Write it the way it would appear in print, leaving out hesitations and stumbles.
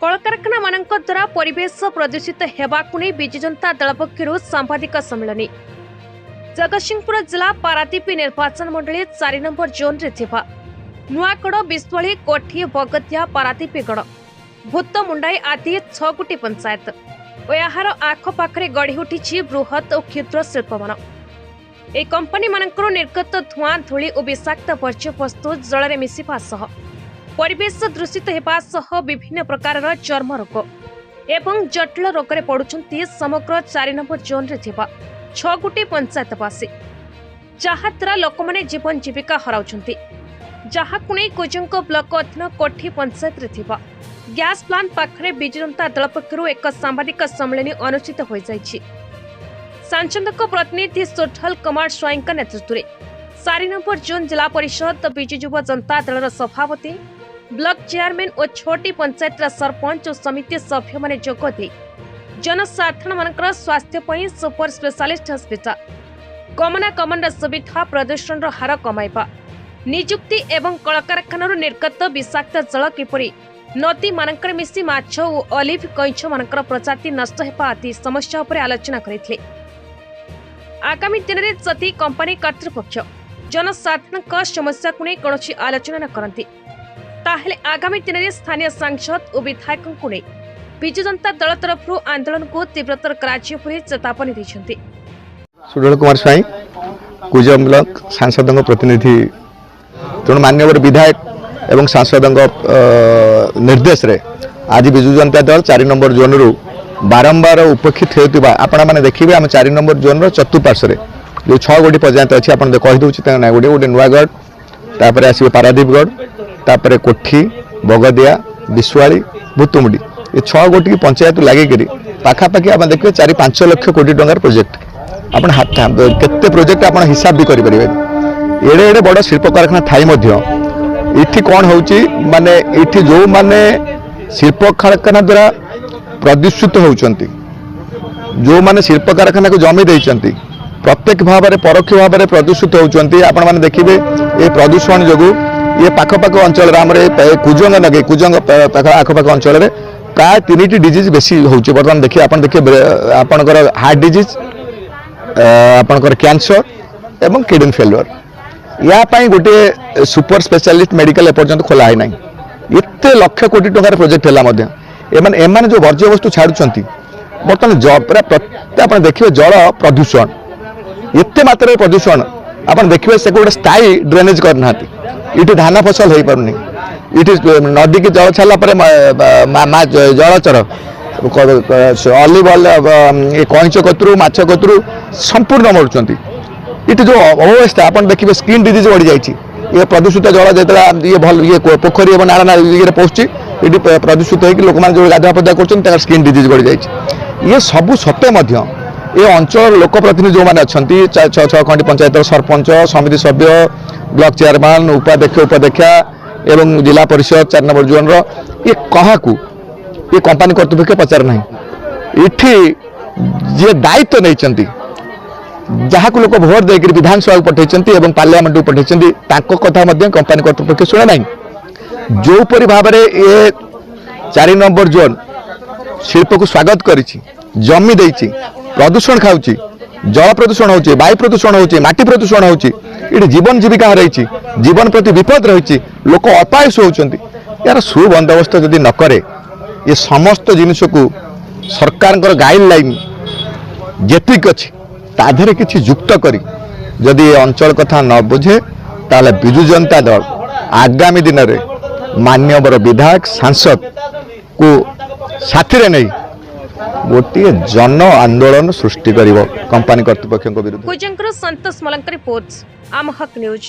कलकारखाना मानक द्वारा परिवेश प्रदूषित हेबाकु नै बिजु जनता दल पक्षरु सांबादिक सम्मेलन। जगतसिंहपुर जिला पारादीप निर्वाचन मंडली 4 नंबर जोन रे थिबा नुआगढ़ बिस्वाली कोठी बगदिया पारादीपगढ़ भूतमुंडाई आदि 6 गोटी पंचायत और यार आखपाखे गढ़ी उठी बृहत और क्षुद्र शिल्पमान। ए कंपनी मानकर निर्गत धुआं धूली और विषाक्त वर्ज्य वस्तु जल में मिसिबा सह परिवेश दूषित होगा सह विभिन्न प्रकार चर्म रोग एवं जटिल रोग में पड़ुछंती समग्र 4 नंबर जोन रे थिबा 6 गोटी पंचायतवासी, जहाद्वारा लोक मैंने जीवन जीविका हराउछंती। जहाकु नै कुजंग ब्लॉक अधीन कोठी पंचायत रे थिबा गैस प्लांट पाखरे बिजु जनता दल पक्षरु एक सांबादिक सम्मेलन अनुष्ठित हो जाइछि। सांसदक प्रतिनिधि सोठल कुमार स्वाई नेतृत्व में 4 नंबर जोन जिला परिषद बिजु युवा जनता दल सभापति ब्लॉक चेयरमैन और छोटी पंचायत सरपंच और समिति सभ्य माने जोग दे जनसाधारण मानकर स्वास्थ्य पई सुपर स्पेशलिस्ट हॉस्पिटल गमनागमन सुविधा प्रदूषण हार कमाइबा नियुक्ति एवं कलकारखाना निर्गत विषाक्त जल किपरि नदी मानकर मिसी माछ और ऑलिव कईछ मानकर प्रजाति नष्ट हेबा आदि समस्या उपर आलोचना करथिले। आगामी दिन में जदि कंपनी कर्तृपक्ष जनसाधारण समस्या को नहीं कौन आलोचना न करती ताहले आगामी दिन में स्थानीय सांसद और विधायकों को नहीं बिजु जनता दल तरफ आंदोलन को तीव्रतर कराची चेतावनी देते। सुडल कुमार स्वाई कुजम ब्लॉक सांसद प्रतिनिधि तेणु मान्यवर विधायक एवं सांसद निर्देश रे आज बिजु जनता दल 4 नंबर जोन रु बारंबार उपेक्षित होता आपण मैंने देखिए आम 4 नंबर जोन चतुर्पार्श्व जो 6 गोटी पंचायत अच्छी आप कहीदे ना गोटे नुआगढ़ तापर आसवे पारादीपगढ़ तापर कोठी बगदिया बिस्वाली भूतमुंडी ये 6 गोटी पंचायत लगे पाखापाखि आप देखिए 4-5 लाख कोटी टंकार प्रोजेक्ट आप केते प्रोजेक्ट आप हिसाब भी करेंगे। एड़े एड़े बड़ शिल्प कारखाना थाई इठी कौन होची माने इठी जो माने शिल्प कारखाना द्वारा प्रदूषित होउचंती जो माने शिल्प कारखाना को जमी देइचंती प्रत्येक भाव में परोक्ष भाव में प्रदूषित होउचंती। आपण माने देखिबे ए प्रदूषण जोगु ये पाखपाख अंचल कुजंग नगे कुजंग आखपाख अंचल प्राय 3टी डिजीज बेसी होउची। बर्तमान देखिए आपण देखिए आपनकर हार्ट डिजीज आपनकर कैंसर एवं किडनी फेल्योर या पाई गोटे सुपर स्पेशलिस्ट मेडिकल एपर्यंत खोला है ना एत लक्ष कोटी टंकार प्रोजेक्ट है एमाने जो वर्ज्य वस्तु छाड़ुंट बर्तमान आप देखिए जल प्रदूषण एत मात्रा प्रदूषण आप देखिए से गोटे स्थायी ड्रेनेज करना ये धान फसल हो पारनी ये नदी की जल छाला जलचर ऑलिव कईच कतरू माछ कतरू संपूर्ण मरुंट ये जो अवस्था आप देखिए स्किन डिजीज बढ़ी जाइए ये प्रदूषित जल जो ये भल ये पोखरी और नाला ये पहुँची ये प्रदूषित होकर लोक मैंने जो गाधुआ पदा कर स्किन डिजीज बढ़ी जाइए ये सबू सत्वे ये अंचल लोक प्रतिनिधि जो मैंने अच्छा 6 खंडी पंचायत सरपंच समिति सभ्य ब्लॉक चेयरमैन उपाध्यक्षा एवं जिला परिषद 4 नंबर जोन ये क्या ये कंपनी कर्तृपक्ष पचार ना इठी जे दायित्व नहीं जहाँ को लोक भोट देकर विधानसभा पठे पार्लियामेंट को पठे कथा कंपनी कर्तृपक्ष शुणे ना जोपरी भाव में ये 4 नंबर जोन शिल्प को स्वागत करी जमी देती प्रदूषण खाऊँ जल प्रदूषण हो वायु प्रदूषण हो माटी प्रदूषण हो जीवन जीविका हर जीवन प्रति विपद रही लोक अपायुष होती यार सुबंदोबस्त जदि न करे ये समस्त जिनिस को सरकार गाइडलाइन जेतिक अच्छी ताधे किसी युक्त करी जदि अंचल कथा न बुझे ताले बिजु जनता दल आगामी दिन में मान्यवर विधायक सांसद को साथी नहीं गोटे जन आंदोलन सृष्टि करिवो कंपनी कर्तृपक्ष विरुद्ध। कुजंकर संतोष मलंकर रिपोर्ट्स आम हक न्यूज।